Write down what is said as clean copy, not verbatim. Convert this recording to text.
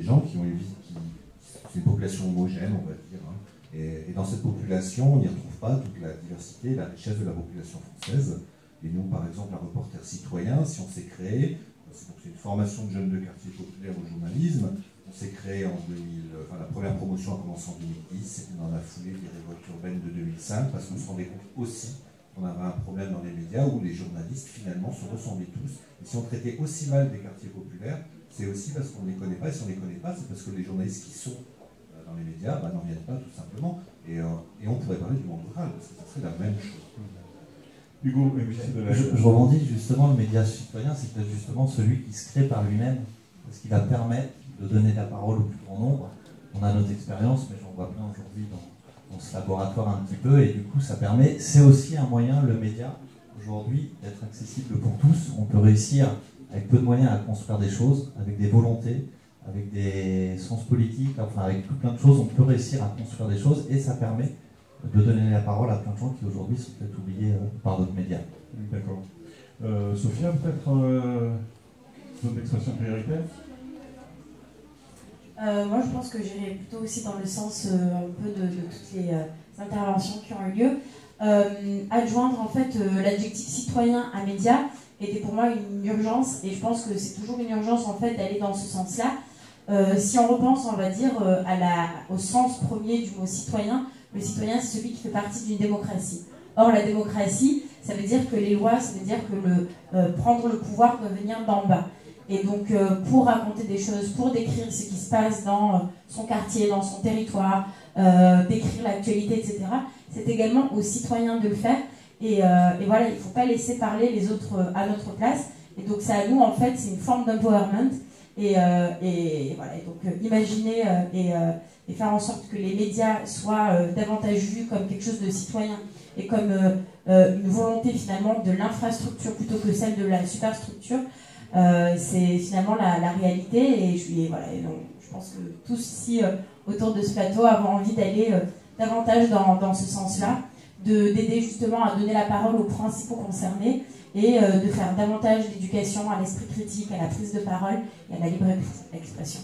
des gens qui ont une vie, c'est une population homogène, on va dire. Hein. Et dans cette population, on n'y retrouve pas toute la diversité et la richesse de la population française. Et nous, par exemple, un reporter citoyen, si on s'est créé, c'est une formation de jeunes de quartier populaire au journalisme. On s'est créé en 2000, enfin la première promotion a commencé en 2010, c'était dans la foulée des révoltes urbaines de 2005, parce qu'on se rendait compte aussi qu'on avait un problème dans les médias où les journalistes finalement se ressemblaient tous. Et si on traitait aussi mal des quartiers populaires, c'est aussi parce qu'on ne les connaît pas. Et si on ne les connaît pas, c'est parce que les journalistes qui sont dans les médias n'en viennent pas tout simplement. Et on pourrait parler du monde rural, parce que ça serait la même chose. Hugo, je rebondis justement, le média citoyen, c'est peut-être justement celui qui se crée par lui-même, parce qu'il va permettre de donner la parole au plus grand nombre. On a notre expérience, mais j'en vois plein aujourd'hui dans ce laboratoire un petit peu, et du coup ça permet, c'est aussi un moyen, le média, aujourd'hui, d'être accessible pour tous. On peut réussir, avec peu de moyens, à construire des choses, avec des volontés, avec des sens politiques, enfin avec tout plein de choses, on peut réussir à construire des choses, et ça permet de donner la parole à plein de gens qui aujourd'hui sont peut-être oubliés par d'autres médias. D'accord. Sophia, peut-être zone d'expression prioritaire? Moi, je pense que j'irai plutôt aussi dans le sens un peu de toutes les interventions qui ont eu lieu. Adjoindre en fait l'adjectif citoyen à média était pour moi une urgence, et je pense que c'est toujours une urgence en fait d'aller dans ce sens-là. Si on repense, on va dire, au sens premier du mot citoyen, le citoyen c'est celui qui fait partie d'une démocratie. Or la démocratie, ça veut dire que les lois, ça veut dire que prendre le pouvoir doit venir d'en bas. Et donc pour raconter des choses, pour décrire ce qui se passe dans son quartier, dans son territoire, décrire l'actualité, etc., c'est également aux citoyens de le faire. Et voilà, il ne faut pas laisser parler les autres à notre place. Et donc c'est à nous, en fait, c'est une forme d'empowerment. Et voilà, et donc imaginer et faire en sorte que les médias soient davantage vus comme quelque chose de citoyen et comme une volonté finalement de l'infrastructure plutôt que celle de la superstructure, c'est finalement la réalité. Et voilà, et donc, je pense que tous ici autour de ce plateau avons envie d'aller davantage dans ce sens-là, d'aider justement à donner la parole aux principaux concernés et de faire davantage d'éducation à l'esprit critique, à la prise de parole et à la libre expression.